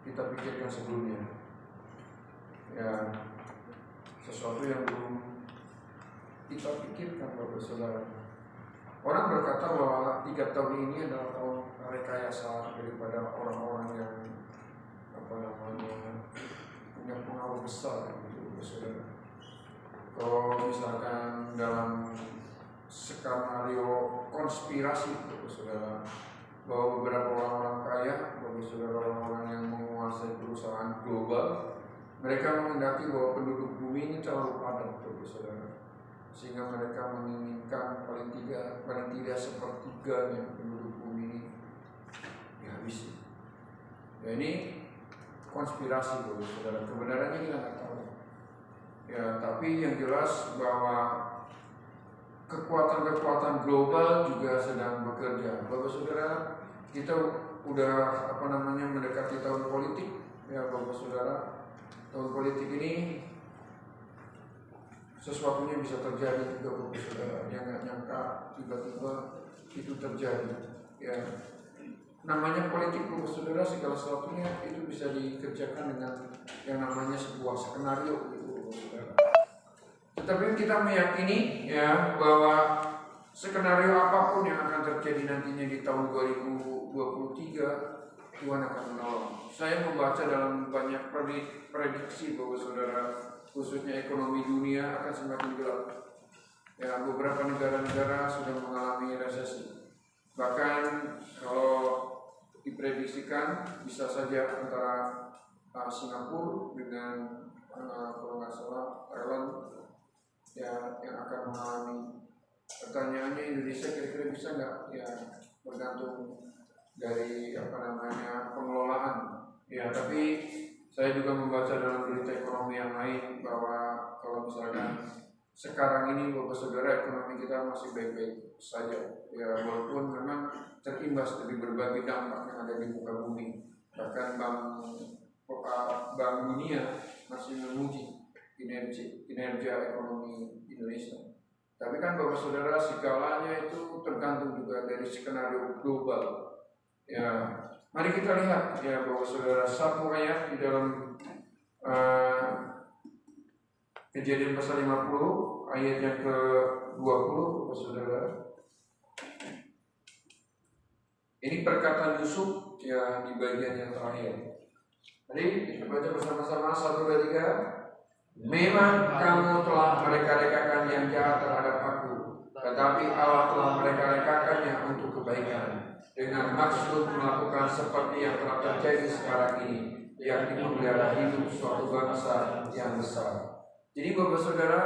kita pikirkan sebelumnya. Ya, sesuatu yang belum kita pikirkan, Bapak Saudara. Orang berkata bahwa 3 tahun ini adalah tahun rekayasa daripada orang-orang yang punya pengaruh besar, gitu, Bapak Saudara. Kalau misalkan dalam skenario konspirasi, Bapak Saudara, bahwa beberapa orang-orang kaya, Bapak Saudara, orang-orang yang menguasai perusahaan global, mereka menghendaki bahwa penduduk bumi ini terlalu padat, Bapak Saudara, sehingga mereka menginginkan paling tidak sepertiganya penduduk bumi ini dihabisi. Ya, ini konspirasi, Bapak Saudara. Kebenarannya kita nggak tahu. Ya, tapi yang jelas bahwa kekuatan-kekuatan global juga sedang bekerja. Bapak Saudara, kita udah mendekati tahun politik, ya Bapak Saudara. Tahun politik ini sesuatunya bisa terjadi juga, Bapak Saudara. Yang nggak nyangka tiba-tiba itu terjadi. Ya, namanya politik, Bapak Saudara, segala sesuatunya itu bisa dikerjakan dengan yang namanya sebuah skenario, gitu, Bapak Saudara. Tetapi kita meyakini ya bahwa skenario apapun yang akan terjadi nantinya di tahun 2023, Tuhan akan menolong. Saya membaca dalam banyak prediksi, Bapak Saudara, khususnya ekonomi dunia akan semakin gelap. Ya, beberapa negara-negara sudah mengalami resesi. Bahkan kalau diprediksikan bisa saja antara Singapura dengan kalau nggak salah Thailand ya yang akan mengalami. Pertanyaannya, Indonesia kira-kira bisa nggak? Ya, bergantung dari pengelolaan. Ya, tapi saya juga membaca dalam berita ekonomi yang lain bahwa kalau misalkan sekarang ini, Bapak Saudara, ekonomi kita masih baik-baik saja. Ya, walaupun memang terimbas dari berbagai dampak yang ada di muka bumi. Bahkan Bank Dunia masih memuji kinerja ekonomi Indonesia. Tapi kan Bapak Saudara, segalanya itu tergantung juga dari skenario global. Ya, mari kita lihat ya Bapak Saudara, satu ayat di dalam Kejadian pasal 50 ayat yang ke-20, Bapak Saudara. Ini perkataan Yusuf ya di bagian yang terakhir. Mari kita baca bersama-sama, 1, 2, 3. Memang kamu telah mereka-rekakan yang jahat terhadap aku, tetapi Allah telah mereka-rekakannya untuk kebaikan, dengan maksud melakukan seperti yang telah terjadi sekarang ini, yakni memelihara hidup suatu bangsa yang besar. Jadi Bapak Saudara,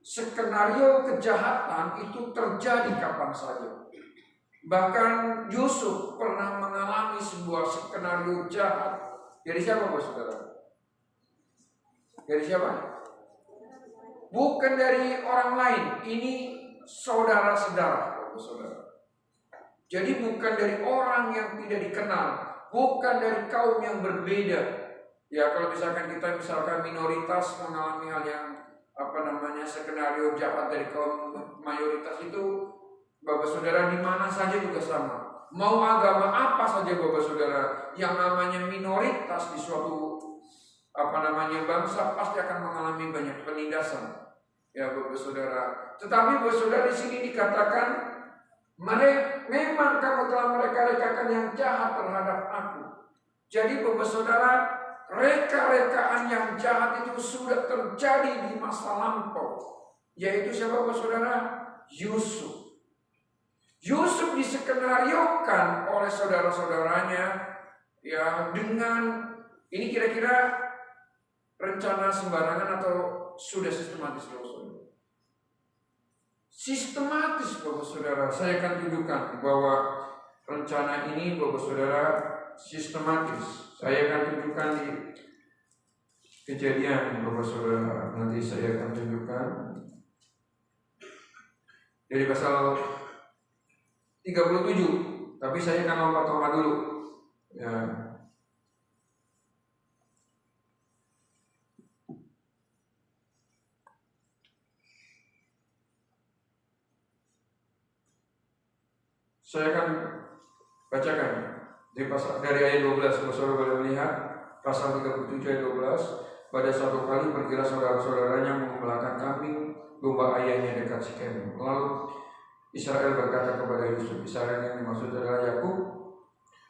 skenario kejahatan itu terjadi kapan saja. Bahkan Yusuf pernah mengalami sebuah skenario jahat. Dari siapa, Bapak Saudara? Dari siapa? Bukan dari orang lain. Ini saudara-saudara, Bapak Saudara. Jadi bukan dari orang yang tidak dikenal, bukan dari kaum yang berbeda. Ya, kalau misalkan kita minoritas mengalami hal yang skenario jahat dari kaum mayoritas itu, Bapak Saudara, di mana saja juga sama. Mau agama apa saja, Bapak Saudara, yang namanya minoritas di suatu bangsa pasti akan mengalami banyak penindasan. Ya, Bapak Saudara. Tetapi Bapak Saudara, di sini dikatakan, memang kamu telah mereka-rekakan yang jahat terhadap aku. Jadi Bapak Saudara, reka-rekaan yang jahat itu sudah terjadi di masa lampau. Yaitu siapa, Bapak Saudara? Yusuf. Yusuf diskenariokan oleh saudara-saudaranya ya dengan ini kira-kira rencana sembarangan atau sudah sistematis, Bapak Saudara? Sistematis, Bapak Saudara. Saya akan tunjukkan bahwa rencana ini, Bapak Saudara, sistematis. Saya akan tunjukkan di Kejadian, Bapak Saudara. Nanti saya akan tunjukkan dari pasal 37. Tapi saya akan lompat dulu. Ya. Saya akan bacakan Dari ayat 12, saudara boleh melihat pasal 37 ayat 12. Pada suatu kali pergilah saudara-saudaranya menggembalakan kambing domba ayahnya dekat Sikem. Lalu Israel berkata kepada Yusuf, Israel yang dimaksud adalah Yakub,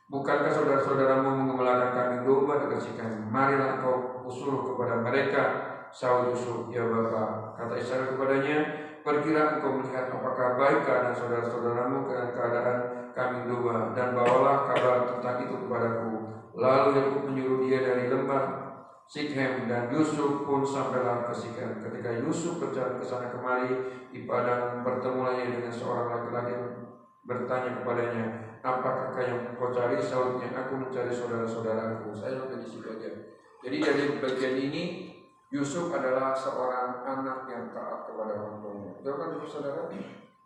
bukankah saudara-saudaramu menggembalakan kambing domba dekat Sikem? Marilah kau suruh kepada mereka. Sahut Yusuf, ya Bapa. Kata Israel kepadanya, pergilah engkau melihat apakah baik keadaan saudara-saudaramu dengan keadaan kambing domba, dan bawalah kabar tentang itu kepadaku. Lalu Yakub menyuruh dia dari lembah Sikhem, dan Yusuf pun sampailah ke Sikhem. Ketika Yusuf berjalan ke sana kemari di padang, bertemulah ia dengan seorang laki-laki yang bertanya kepadanya, apakah yang kau cari? Sahutnya, aku mencari saudara-saudaraku. Saya sampai di situ aja. Jadi dari bagian ini Yusuf adalah seorang anak yang taat kepada orang tuanya. Betul kan saudara?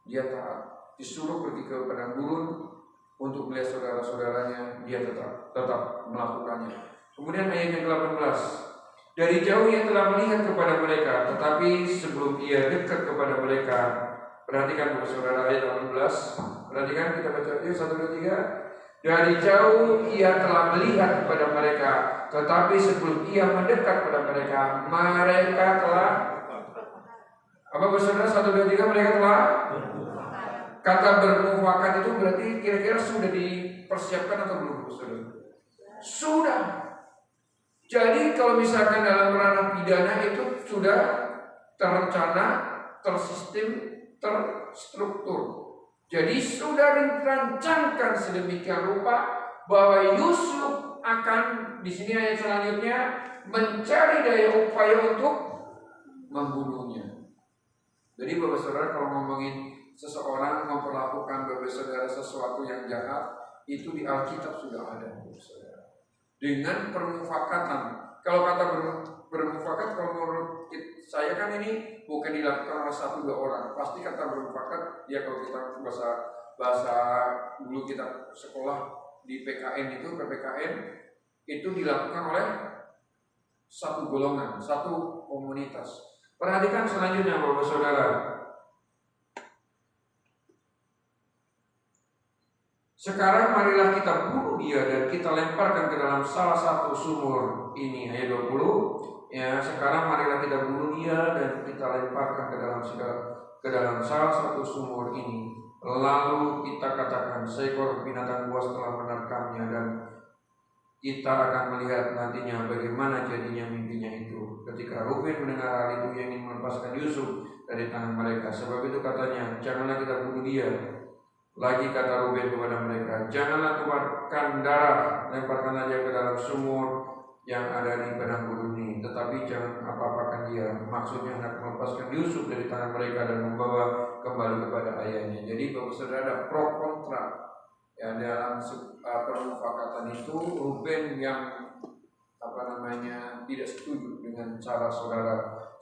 Dia taat. Disuruh pergi ke padang gurun untuk melihat saudara-saudaranya, dia tetap melakukannya. Kemudian ayat yang 18, dari jauh ia telah melihat kepada mereka, tetapi sebelum ia dekat kepada mereka, perhatikan saudara ayat 18, perhatikan, kita baca yuk 1, 2, 3. Dari jauh ia telah melihat kepada mereka, tetapi sebelum ia mendekat kepada mereka, mereka telah apa saudara? 1, 2, 3, mereka telah. Kata bermufakat itu berarti kira-kira sudah dipersiapkan atau belum saudara? Sudah. Jadi kalau misalkan dalam ranah pidana itu sudah terencana, tersistem, terstruktur. Jadi sudah dirancangkan sedemikian rupa bahwa Yusuf akan, di sini ayat selanjutnya, mencari daya upaya untuk membunuhnya. Jadi Bapak Saudara, kalau ngomongin seseorang memperlakukan Bapak Saudara sesuatu yang jahat, itu di Alkitab sudah ada Bapak Saudara. Dengan permufakatan. Kalau kata bermufakat, kalau menurut saya kan ini bukan dilakukan oleh 1-2 orang. Pasti kata bermufakat, ya kalau kita bahasa dulu kita sekolah di PKN itu, PPKN itu dilakukan oleh satu golongan, satu komunitas. Perhatikan selanjutnya Bapak Saudara. Sekarang marilah kita bunuh dia dan kita lemparkan ke dalam salah satu sumur ini. Ayat 20. Ya, sekarang marilah kita bunuh dia dan kita lemparkan ke dalam salah satu sumur ini. Lalu kita katakan, seekor binatang buas telah menerkamnya, dan kita akan melihat nantinya bagaimana jadinya mimpinya itu. Ketika Ruben mendengar hal itu, ia ingin melepaskan Yusuf dari tangan mereka. Sebab itu katanya, janganlah kita bunuh dia. Lagi kata Ruben kepada mereka, janganlah tumpahkan darah, lemparkan aja ke dalam sumur yang ada di padang gurun ini, tetapi jangan apa-apakan dia. Maksudnya hendak melepaskan Yusuf dari tangan mereka dan membawa kembali kepada ayahnya. Jadi Bapak Saudara, ada pro kontra ya dalam permufakatan itu. Ruben yang tidak setuju dengan cara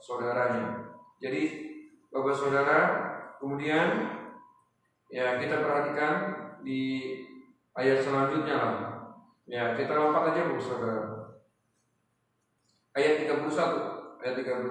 saudaranya. Jadi Bapak Saudara, kemudian ya kita perhatikan di ayat selanjutnya lah. Ya kita lompat aja Bu Saudara. Ayat 31. Ayat 31.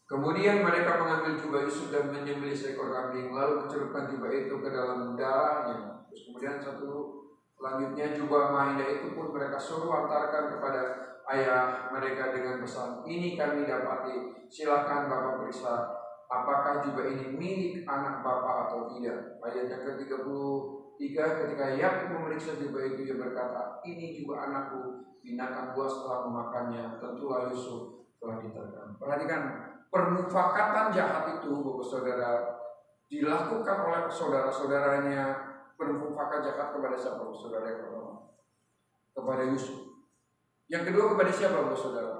Kemudian mereka mengambil jubah Yusuf dan menyembelih seekor kambing, lalu mencelupkan jubah itu ke dalam darahnya. Terus kemudian selanjutnya jubah Mahidah itu pun mereka suruh antarkan kepada ayah mereka dengan pesan, ini kami dapati, silakan Bapak periksa apakah jubah ini milik anak Bapak atau tidak. Ayat yang ke-33, ketika Yakub memeriksa jubah itu, dia berkata, ini juga anakku, binatang buas telah memakannya, tentulah Yusuf telah diterkam. Perhatikan, permufakatan jahat itu Bapak Saudara dilakukan oleh saudara-saudaranya. Permufakat jahat kepada siapa Bapak Saudara? Yang pertama kepada Yusuf. Yang kedua kepada siapa Bapak Saudara?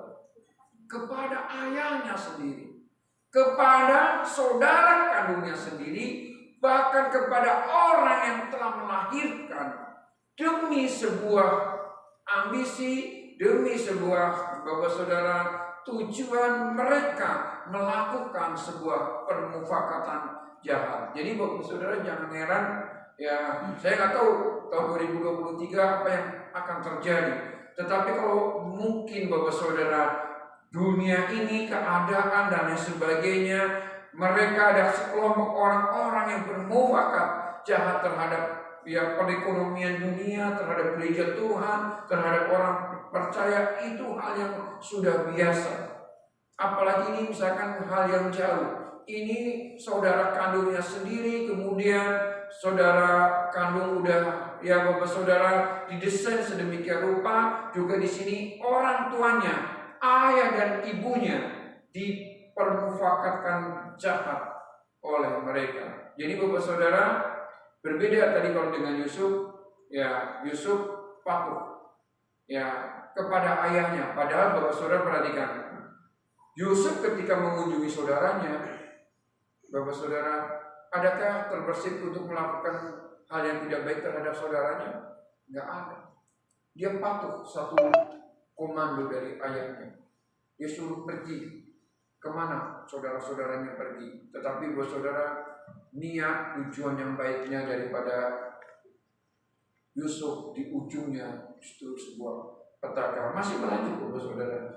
Kepada ayahnya sendiri, kepada saudara kandungnya sendiri, bahkan kepada orang yang telah melahirkan, demi sebuah ambisi, demi sebuah Bapak Saudara tujuan mereka melakukan sebuah permufakatan jahat. Jadi Bapak Saudara jangan heran ya, saya nggak tahu tahun 2023 apa yang akan terjadi. Tetapi kalau mungkin Bapak Saudara dunia ini, keadaan dan lain sebagainya Mereka ada sekelompok orang-orang yang bermufakat jahat terhadap perekonomian dunia, terhadap gereja Tuhan, terhadap orang percaya. Itu hal yang sudah biasa. Apalagi ini misalkan hal yang jauh. Ini saudara kandungnya sendiri, kemudian saudara kandung udah bapak saudara didesain sedemikian rupa, juga di sini orang tuanya, ayah dan ibunya dipermufakatkan jahat oleh mereka. Jadi bapak saudara berbeda tadi kalau dengan Yusuf, Yusuf patuh kepada ayahnya. Padahal bapak saudara perhatikan, Yusuf ketika mengunjungi saudaranya, bapak saudara, adakah terbersit untuk melakukan hal yang tidak baik terhadap saudaranya? Enggak ada. Dia patuh satu komando dari ayahnya. Dia suruh pergi kemana saudara-saudaranya pergi. Tetapi buat saudara, niat tujuan yang baiknya daripada Yusuf di ujungnya justru sebuah petaka. Masih berlanjut buat saudara.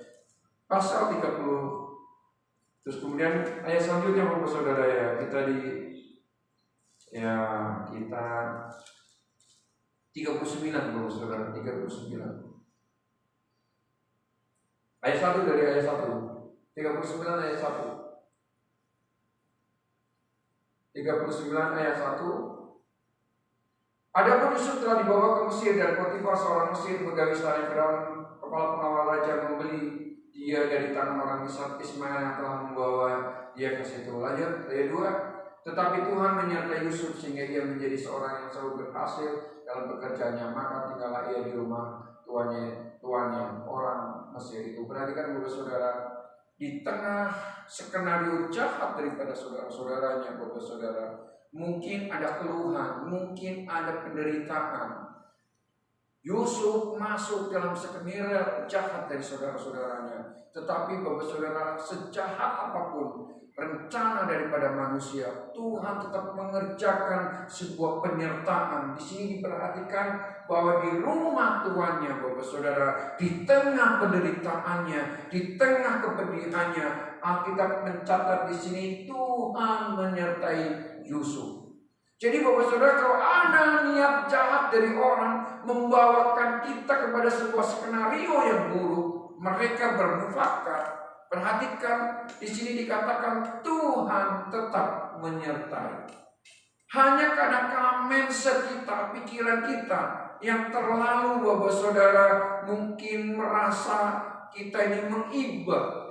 Pasal 30. Terus kemudian ayat selanjutnya Bapak Saudara kita 39 Bapak Saudara, 39. Ayat 1 dari ayat 1. 39 ayat 1. 39 ayat 1. Adapun Yusuf telah dibawa ke Mesir dan Potifar seorang Mesir pegawai istana Firaun, kepala pengawal raja, membeli dia dari tangan orang Ismail yang telah membawa dia ke situ. Lanjut ayat 2. Tetapi Tuhan menyertai Yusuf sehingga ia menjadi seorang yang selalu berhasil dalam pekerjaannya. Maka tinggallah ia di rumah tuannya orang Mesir itu. Perhatikan Bapak Saudara, di tengah skenario jahat daripada saudara-saudaranya, Bapak Saudara, mungkin ada keluhan, mungkin ada penderitaan. Yusuf masuk dalam skenario jahat dari saudara-saudaranya. Tetapi Bapak Saudara, sejahat apapun rencana daripada manusia, Tuhan tetap mengerjakan sebuah penyertaan. Di sini diperhatikan bahwa di rumah tuannya, Bapak Saudara, di tengah penderitaannya, di tengah kepedihannya, Alkitab mencatat di sini Tuhan menyertai Yusuf. Jadi Bapak Saudara, kalau ada niat jahat dari orang membawakan kita kepada sebuah skenario yang buruk, mereka bermufakat. Perhatikan di sini dikatakan Tuhan tetap menyertai. Hanya kadang-kala mindset kita, pikiran kita yang terlalu Bapak Saudara mungkin merasa kita ini mengibah,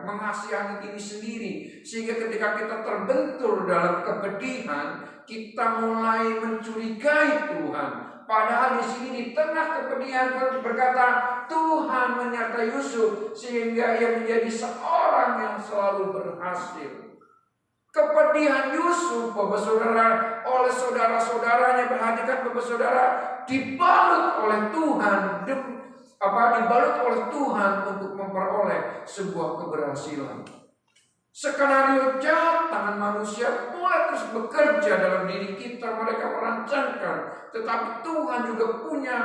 mengasihani diri sendiri, sehingga ketika kita terbentur dalam kepedihan, kita mulai mencurigai Tuhan. Padahal di sini di tengah kepedihan Tuhan berkata Tuhan menyertai Yusuf sehingga ia menjadi seorang yang selalu berhasil. Kepedihan Yusuf, Bapak Saudara, oleh saudara-saudaranya, perhatikan Bapak Saudara, dibalut oleh Tuhan, dibalut oleh Tuhan untuk memperoleh sebuah keberhasilan. Skenario jahat tangan manusia mulai terus bekerja dalam diri kita, mereka merancangkan. Tetapi Tuhan juga punya,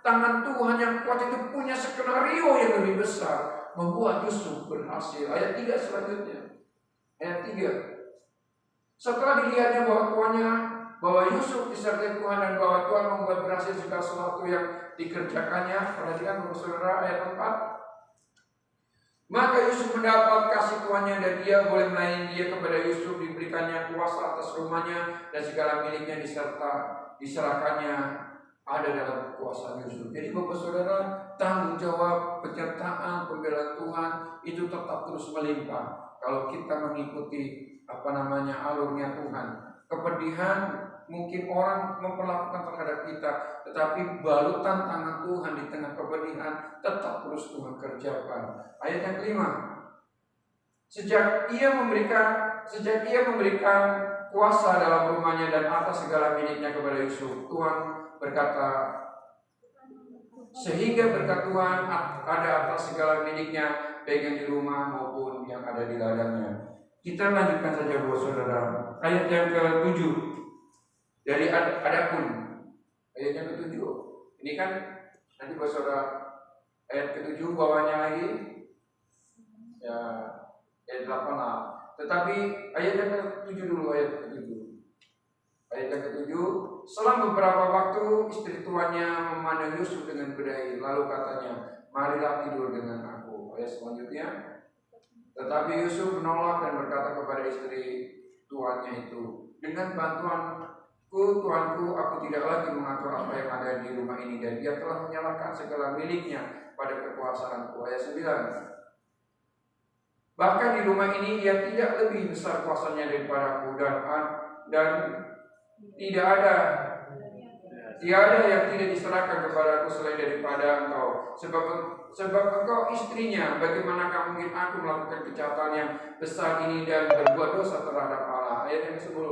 tangan Tuhan yang kuat itu punya skenario yang lebih besar, membuat Yusuf berhasil. Ayat 3 selanjutnya. Ayat 3. Setelah dilihatnya bahwa Yusuf disertai Tuhan dan bahwa Tuhan membuat berhasil segala sesuatu yang dikerjakannya. Perhatikan Bapak Saudara ayat 4. Maka Yusuf mendapat kasih tuannya dan dia boleh melayani dia. Kepada Yusuf diberikannya kuasa atas rumahnya dan segala miliknya diserahkannya ada dalam kuasa Yusuf. Jadi Bapak Saudara, tanggung jawab penyertaan pembelaan Tuhan itu tetap terus melimpah kalau kita mengikuti alurnya Tuhan. Kepedihan mungkin orang memperlakukan terhadap kita, tetapi balutan tangan Tuhan di tengah kepedihan tetap terus Tuhan kerjakan. Ayat yang kelima. Sejak ia memberikan kuasa dalam rumahnya dan atas segala miliknya kepada Yusuf, Tuhan berkata, sehingga berkat Tuhan ada atas segala miliknya, baik yang di rumah maupun yang ada di ladangnya. Kita lanjutkan saja Bapak Saudara. Ayat yang ke-7 dari adapun. Ayat yang ke-7. Ini kan nanti Bapak Saudara ayat ke-7 bawahnya lagi. Ya, ayat 8 lah. Tetapi ayat yang ke-7 dulu, ayat ke-7. Ayat yang ke-7, selang beberapa waktu istri tuannya memandang Yusuf dengan berdai, lalu katanya, marilah tidur dengan aku. Ayat selanjutnya, tetapi Yusuf menolak dan berkata kepada istri tuannya itu, dengan bantuanku tuanku, aku tidak lagi mengatur apa yang ada di rumah ini, dan dia telah menyalahkan segala miliknya pada kekuasaanku. Ayat 9, bahkan di rumah ini ia tidak lebih besar kuasanya daripadaku, dan tiada yang tidak diserahkan kepadaku selain daripada engkau. Sebab engkau istrinya, bagaimanakah mungkin aku melakukan kejahatan yang besar ini dan berbuat dosa terhadap Allah. Ayat yang ke-10,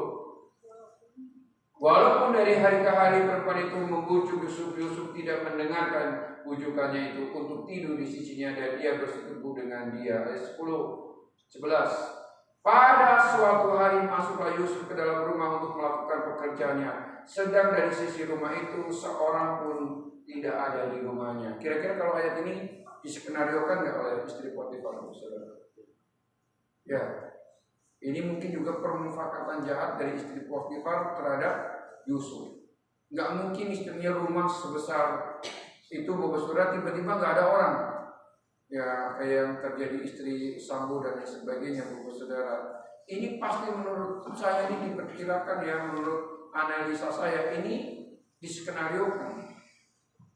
walaupun dari hari ke hari perempuan itu membujuk Yusuf tidak mendengarkan bujukannya itu untuk tidur di sisinya, dan dia bersekutu dengan dia. Ayat 11, pada suatu hari masuklah Yusuf ke dalam rumah untuk melakukan pekerjaannya, sedang dari sisi rumah itu seorang pun tidak ada di rumahnya. Kira-kira kalau ayat ini diskenariokan nggak oleh istri Potifar, saudara? Ya, ini mungkin juga permufakatan jahat dari istri Potifar terhadap Yusuf. Nggak mungkin istrinya rumah sebesar itu, saudara, tiba-tiba nggak ada orang. Ya, kayak yang terjadi istri Sambo dan sebagainya, saudara. Ini pasti menurut saya ini diperkirakan, ya, menurut analisa saya ini diskenariokan.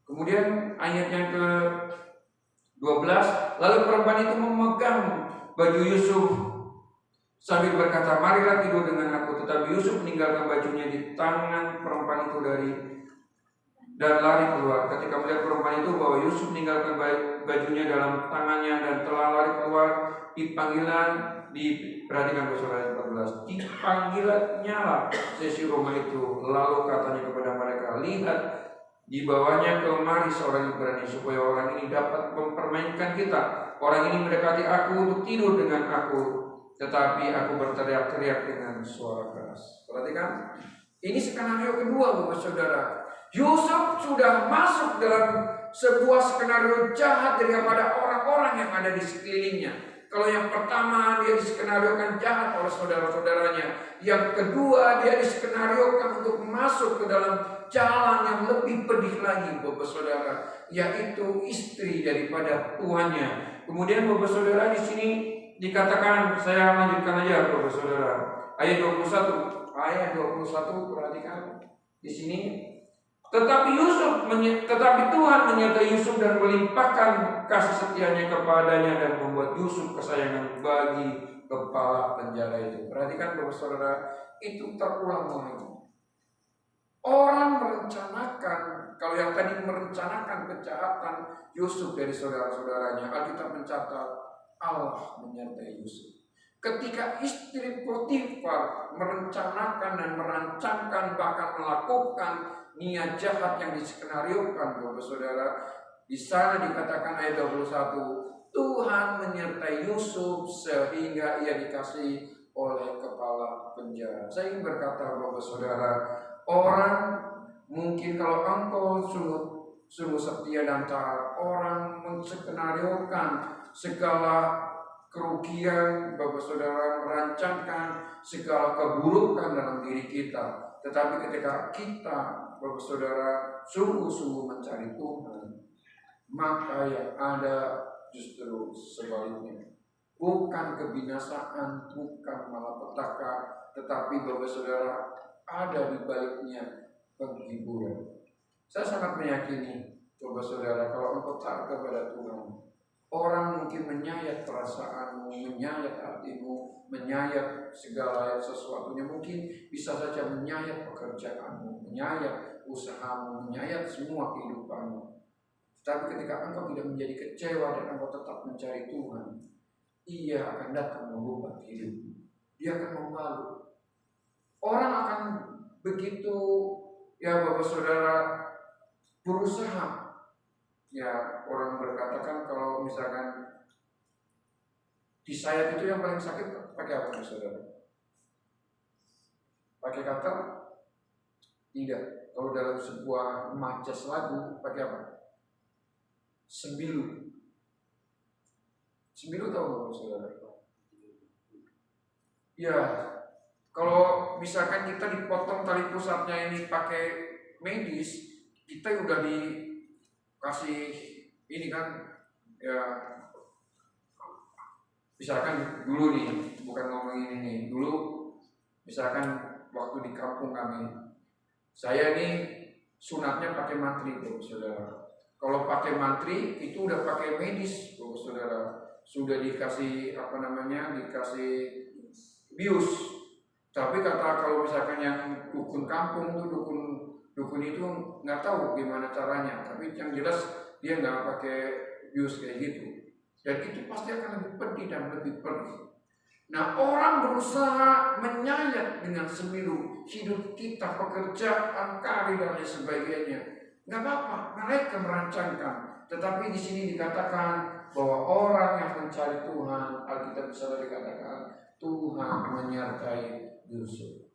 Kemudian ayat yang ke-12, lalu perempuan itu memegang baju Yusuf sambil berkata, marilah tidur dengan aku. Tetapi Yusuf meninggalkan bajunya di tangan perempuan itu dan lari keluar. Ketika melihat perempuan itu bahwa Yusuf meninggalkan bajunya dalam tangannya dan telah lari keluar, diperhatikan ayat 14, dipanggilannya lah sesi rumah itu, lalu katanya kepada mereka, lihat, dibawanya kemari seorang Ibrani supaya orang ini dapat mempermainkan kita. Orang ini mendekati aku untuk tidur dengan aku, tetapi aku berteriak-teriak dengan suara keras. Perhatikan, ini skenario kedua, Bapak Saudara. Yusuf sudah masuk dalam sebuah skenario jahat daripada orang-orang yang ada di sekelilingnya. Kalau yang pertama dia diskenariokan jahat oleh saudara-saudaranya, yang kedua dia diskenariokan untuk masuk ke dalam jalan yang lebih pedih lagi, Bapak Saudara, yaitu istri daripada tuannya. Kemudian Bapak Saudara di sini dikatakan, saya lanjutkan aja Bapak Saudara, ayat 21, perhatikan di sini. Tetapi Tuhan menyertai Yusuf dan melimpahkan kasih setianya kepadanya dan membuat Yusuf kesayangan bagi kepala penjara itu. Perhatikan Bapak Saudara, itu terulang lagi. Orang merencanakan, kalau yang tadi merencanakan kejahatan Yusuf dari saudara-saudaranya, Alkitab mencatat Allah menyertai Yusuf. Ketika istri Potifar merencanakan dan merancangkan, bahkan melakukan niat jahat yang diskenariokan, Bapak Saudara, di sana dikatakan ayat 21, Tuhan menyertai Yusuf sehingga ia dikasih oleh kepala penjara. Saya ingin berkata, Bapak Saudara, orang mungkin kalau engkau sungguh setia dan taat, orang menskenariokan segala kerugian, Bapak Saudara, merancangkan segala keburukan dalam diri kita. Tetapi ketika kita, Bapak Saudara, sungguh-sungguh mencari Tuhan, maka yang ada justru sebaliknya. Bukan kebinasaan, bukan malapetaka, tetapi Bapak Saudara, ada di baliknya penghiburan. Saya sangat meyakini, Bapak Saudara, kalau engkau taat kepada Tuhan, orang mungkin menyayat perasaanmu, menyayat hatimu, menyayat segala sesuatunya, mungkin bisa saja menyayat pekerjaanmu, menyayat usahamu, menyayat semua kehidupanmu. Tapi ketika engkau tidak menjadi kecewa dan engkau tetap mencari Tuhan, Ia akan datang mengubah hidupmu. Dia akan membalut. Orang akan begitu, ya Bapak Saudara, berusaha. Ya, orang berkatakan kalau misalkan disayat itu yang paling sakit pakai apa, Saudara? Pakai kata? Tidak. Kalau dalam sebuah majas lagu pakai apa? Sembilu. Sembilu tahu nggak, Saudara? Ya, kalau misalkan kita dipotong tali pusatnya ini pakai medis, kita udah dikasih ini kan, ya misalkan dulu nih, bukan ngomongin ini nih, dulu misalkan waktu di kampung kami, saya nih sunatnya pakai mantri, Bapak Saudara. Kalau pakai mantri itu udah pakai medis, Bapak Saudara. Sudah dikasih dikasih bius. Tapi kata kalau misalkan yang dukun kampung tuh dukun itu nggak tahu gimana caranya. Tapi yang jelas dia nggak pakai bius kayak gitu. Dan itu pasti akan lebih pedih dan lebih perih. Nah, orang berusaha menyayat dengan semilu hidup kita, pekerjaan, karir dan lain sebagainya. Nggak apa-apa, mereka merancangkan. Tetapi di sini dikatakan bahwa orang yang mencari Tuhan, Alkitab bisa dikatakan Tuhan menyertai Yusuf.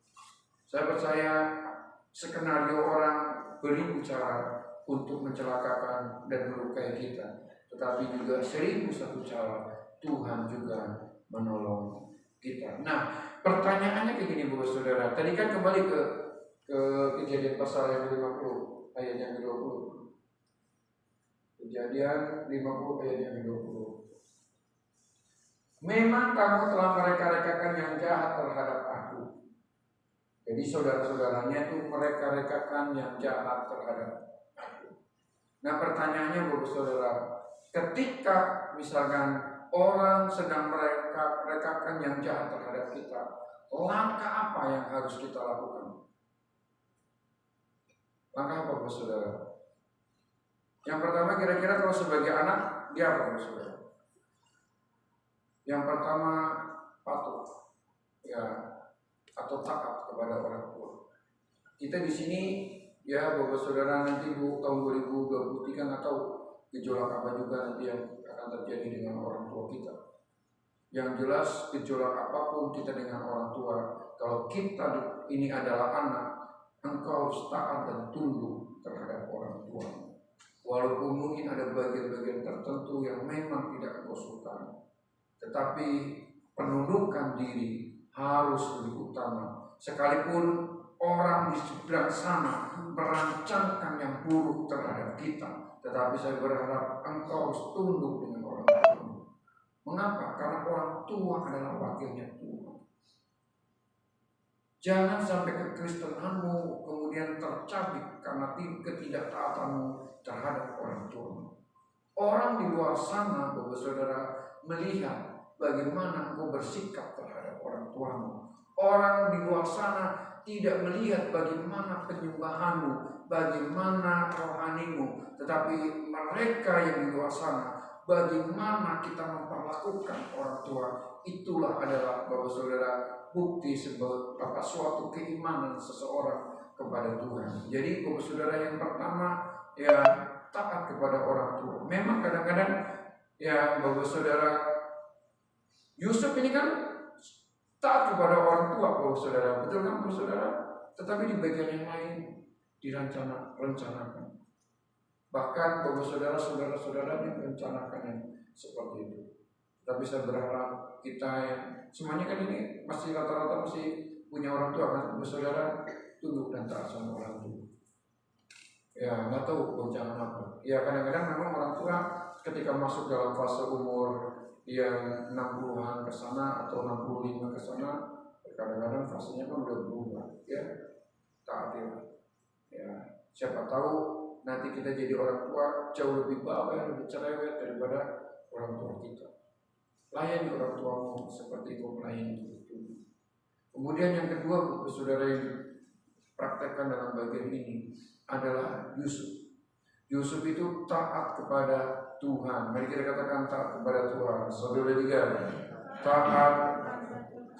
Saya percaya skenario orang beribu cara untuk mencelakakan dan melukai kita, tetapi juga 1001 cara Tuhan juga menolong kita. Nah, pertanyaannya kayak gini, Bapak Saudara. Tadi kan kembali ke Kejadian pasal yang 50 ayat yang 20. Kejadian 50 ayat yang 20. Memang kamu telah mereka-rekakan yang jahat terhadap aku. Jadi saudara-saudaranya itu mereka-rekakan yang jahat terhadap aku. Nah, pertanyaannya Bapak Saudara, ketika misalkan orang sedang mereka-rekakan yang jahat terhadap kita, langkah apa yang harus kita lakukan? Langkah apa, Bapak Saudara? Yang pertama, kira-kira kalau sebagai anak, dia apa, Bapak Saudara? Yang pertama, patuh, ya, atau taat kepada orang tua. Kita di sini, ya, Bapak Saudara, nanti tahun 2023 nggak tahu gejolak apa juga nanti yang akan terjadi dengan orang tua kita. Yang jelas gejolak apapun kita dengan orang tua, kalau kita ini adalah anak, engkau taat dan tunduk terhadap orang tua. Walaupun mungkin ada bagian-bagian tertentu yang memang tidak engkau suka, tetapi penundukan diri harus lebih utama. Sekalipun orang di seberang sana merancangkan yang buruk terhadap kita, tetapi saya berharap engkau harus tunduk dengan orang tua. Mengapa? Karena orang tua adalah wakilnya Tuhan. Jangan sampai kekristenanmu kemudian tercabik karena ketidaktaatanmu terhadap orang tua. Orang di luar sana, Bapak Saudara, melihat bagaimana engkau bersikap terhadap orang tuamu. Orang di luar sana tidak melihat bagaimana penyembahanmu, bagaimana rohanimu, tetapi mereka yang di luar sana, bagaimana kita memperlakukan orang tua. Itulah adalah, Bapak Saudara, bukti sebuah suatu keimanan seseorang kepada Tuhan. Jadi, Bapak Saudara, yang pertama, ya, taat kepada orang tua. Memang kadang-kadang, ya, Bapak Saudara, Yusuf ini kan taat kepada orang tua, Bapak Saudara, betul kan, Bapak Saudara? Tetapi di bagian yang lain rencanakan. Bahkan Bapak Saudara, saudara-saudaranya merencanakan yang seperti itu. Tapi saya berharap kita yang semuanya kan ini masih rata-rata masih punya orang tua kan, Bapak Saudara, tunduk dan taat sama orang tua. Ya, nggak tahu goncangan apa. Ya, kadang-kadang memang orang tua ketika masuk dalam fase umur yang 60-an ke sana atau 65 ke sana, kadang-kadang fasenya kan udah berubah. Ya, taat ya. Siapa tahu nanti kita jadi orang tua jauh lebih bawel, lebih cerewet daripada orang tua kita. Layani orang tuamu seperti kau melayani itu. Kemudian yang kedua, saudara yang praktekkan dalam bagian ini adalah Yusuf. Yusuf itu taat kepada Tuhan. Mari kita katakan taat kepada Tuhan. 1, 2, 3. Taat.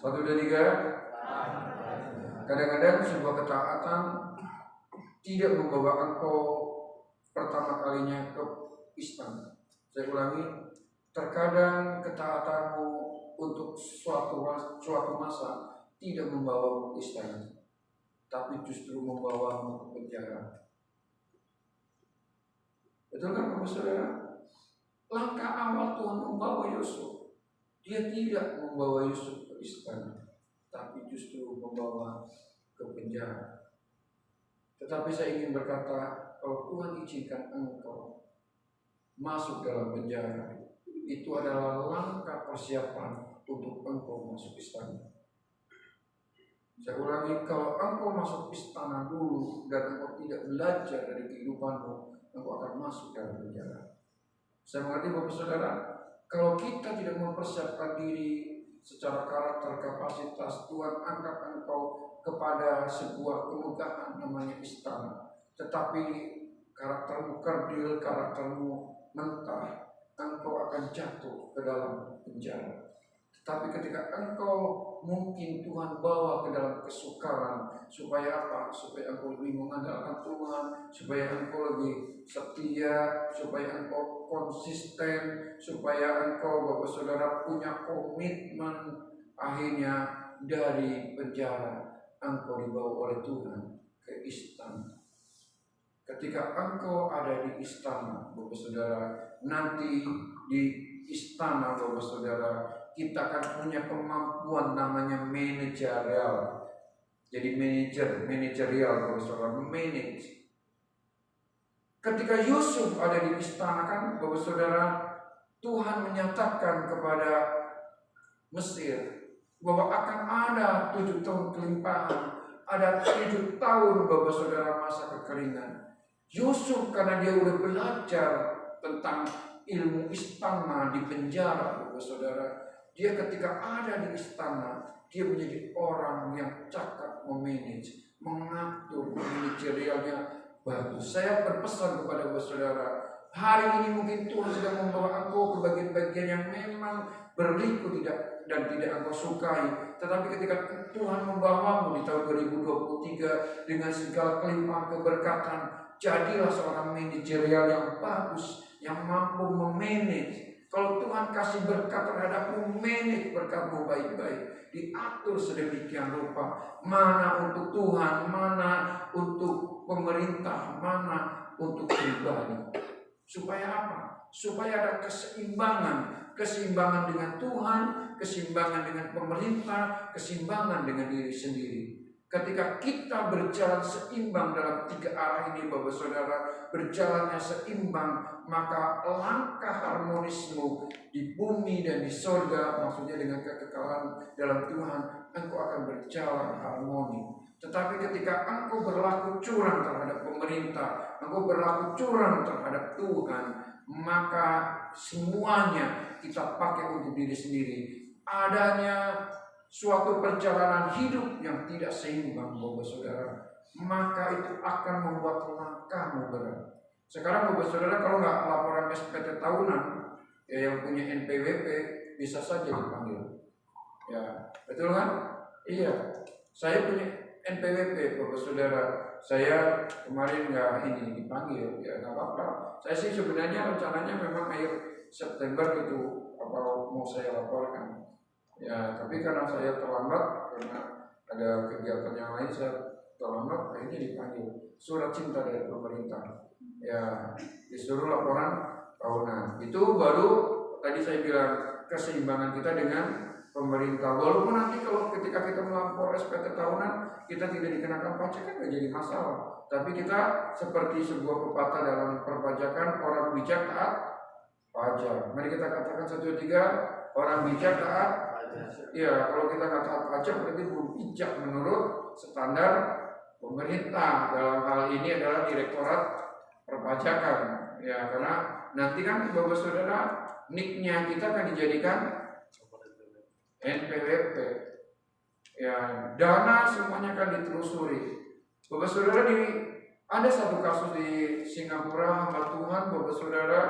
1, 2, 3. Kadang-kadang sebuah ketaatan tidak membawa engkau pertama kalinya ke istana. Saya ulangi, terkadang ketaatanmu untuk suatu masa tidak membawa ke istana, tapi justru membawamu ke penjara. Betul kan, Bapak Saudara? Langkah awal Tuhan membawa Yusuf, dia tidak membawa Yusuf ke istana, tapi justru membawa ke penjara. Tetapi saya ingin berkata, kalau Tuhan izinkan engkau masuk dalam penjara, itu adalah langkah persiapan untuk engkau masuk istana. Saya ulangi, kalau engkau masuk istana dulu dan engkau tidak belajar dari kehidupanmu, engkau akan masuk dalam penjara. Saya mengerti Bapak Saudara, kalau kita tidak mempersiapkan diri secara karakter, kapasitas, Tuhan angkat engkau kepada sebuah kemegahan namanya istana. Tetapi karaktermu kerdil, karaktermu mentah, engkau akan jatuh ke dalam penjara. Tapi ketika engkau mungkin Tuhan bawa ke dalam kesukaran, supaya apa? Supaya engkau lebih mengandalkan Tuhan, supaya engkau lebih setia, supaya engkau konsisten, supaya engkau Bapak Saudara punya komitmen. Akhirnya dari penjara engkau dibawa oleh Tuhan ke istana. Ketika engkau ada di istana Bapak Saudara, nanti di istana Bapak Saudara, kita akan punya kemampuan namanya manajerial. Jadi manajerial Bapak Saudara, manage. Ketika Yusuf ada di istana kan Bapak Saudara, Tuhan menyatakan kepada Mesir bahwa akan ada 7 tahun kelimpahan, ada 7 tahun Bapak Saudara masa kekeringan. Yusuf karena dia udah belajar tentang ilmu istana di penjara Bapak Saudara, dia ketika ada di istana, dia menjadi orang yang cakap memanage, mengatur manajerialnya bagus. Saya berpesan kepada Bapak Saudara, hari ini mungkin Tuhan sedang membawa engkau ke bagian-bagian yang memang berliku dan tidak engkau sukai. Tetapi ketika Tuhan membawamu di tahun 2023 dengan segala kelimpahan keberkatan, jadilah seorang manajerial yang bagus, yang mampu memanage. Kalau Tuhan kasih berkat terhadapmu, manage berkatmu baik-baik, diatur sedemikian rupa, mana untuk Tuhan, mana untuk pemerintah, mana untuk pribadi. Supaya apa? Supaya ada keseimbangan dengan Tuhan, keseimbangan dengan pemerintah, keseimbangan dengan diri sendiri. Ketika kita berjalan seimbang dalam 3 arah ini Bapak Saudara, berjalannya seimbang, maka langkah harmonismu di bumi dan di surga, maksudnya dengan kekekalan dalam Tuhan, engkau akan berjalan harmoni. Tetapi ketika engkau berlaku curang terhadap pemerintah, engkau berlaku curang terhadap Tuhan, maka semuanya kita pakai untuk diri sendiri. Adanya suatu perjalanan hidup yang tidak seimbang Bapak Saudara, maka itu akan membuat langkahmu berat. Sekarang Bapak Saudara, kalau nggak laporan SPT tahunan, ya yang punya NPWP bisa saja dipanggil. Ya, betul kan? Iya, saya punya NPWP Bapak Saudara, saya kemarin nggak dipanggil, ya nggak apa-apa. Saya sih sebenarnya rencananya memang akhir September itu apa mau saya laporkan. Ya, tapi karena saya terlambat, karena ada kegiatan yang lain saya terlambat, akhirnya dipanggil. Surat cinta dari pemerintah. Ya, disuruh laporan tahunan. Itu baru tadi saya bilang keseimbangan kita dengan pemerintah. Walaupun nanti kalau ketika kita melapor SPT tahunan, kita tidak dikenakan pajak kan nggak jadi masalah. Tapi kita seperti sebuah pepatah dalam perpajakan, orang bijak taat pajak. Mari kita katakan 1, 2, 3, orang bijak taat. Ya, kalau kita nggak taat pajak berarti belum bijak menurut standar pemerintah. Dalam hal ini adalah Direktorat Perpajakan. Ya, karena nanti kan Bapak Saudara, NIK-nya kita akan dijadikan NPWP. Ya, dana semuanya akan ditelusuri. Bapak Saudara, ada satu kasus di Singapura, hamba Tuhan Bapak Saudara.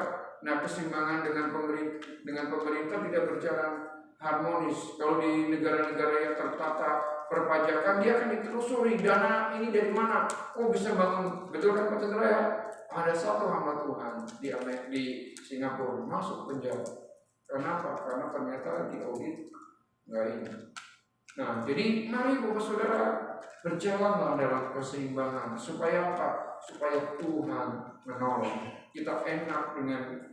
Nah, keseimbangan dengan pemerintah tidak berjalan harmonis. Kalau di negara-negara yang tertata perpajakan, dia akan ditelusuri dana ini dari mana, kok bisa bangun, betul kan Pak Chandra ya? Ada satu hamba Tuhan di Singapura masuk penjara. Kenapa? Karena ternyata di audit nggak ini. Nah, jadi mari Bapak Saudara berjalanlah dalam keseimbangan. Supaya apa? Supaya Tuhan menolong. Kita enak dengan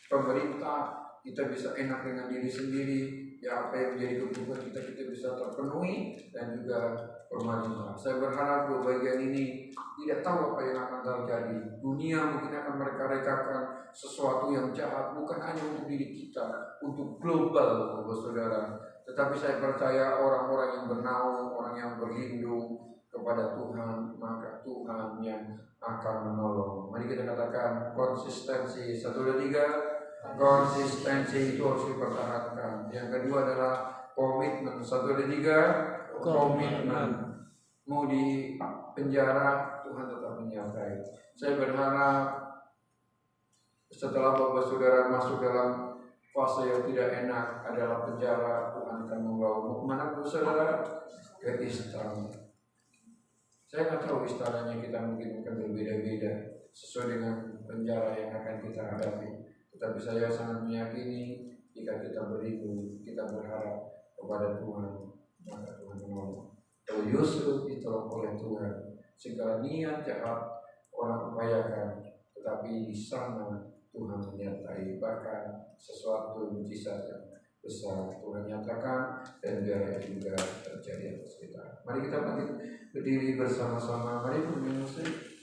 pemerintah, kita bisa enak dengan diri sendiri, ya apa yang menjadi kebutuhan kita bisa terpenuhi dan juga pemerintah. Saya berharap bahwa bagian ini tidak tahu apa yang akan terjadi. Dunia mungkin akan mereka-rekakan sesuatu yang jahat, bukan hanya untuk diri kita, untuk global, saudara. Tetapi saya percaya orang-orang yang bernaung, orang yang berlindung kepada Tuhan, maka Tuhan yang akan menolong. Mari kita katakan konsistensi. 1, 2, 3. Konsistensi itu harus dipertahankan. Yang kedua adalah komitmen. 1, 2, 3. Komitmen. Mau di penjara, Tuhan tetap menyertai. Saya berharap setelah Bapak Saudara masuk dalam fase yang tidak enak adalah penjara, Tuhan akan membawa kemana Saudara? Ke istana. Saya nggak tahu istananya kita mungkin akan berbeda-beda sesuai dengan penjara yang akan kita hadapi. Tetapi saya sangat meyakini jika kita berlindung, kita berharap kepada Tuhan, maka Tuhan menolong. Kalau Yusuf ditolong oleh Tuhan, segala niat jahat orang upayakan, tetapi di sana Tuhan menyertai, bahkan sesuatu mujizat yang besar Tuhan nyatakan dan biarlah juga terjadi atas kita. Mari kita berdiri bersama-sama. Mari bermusik.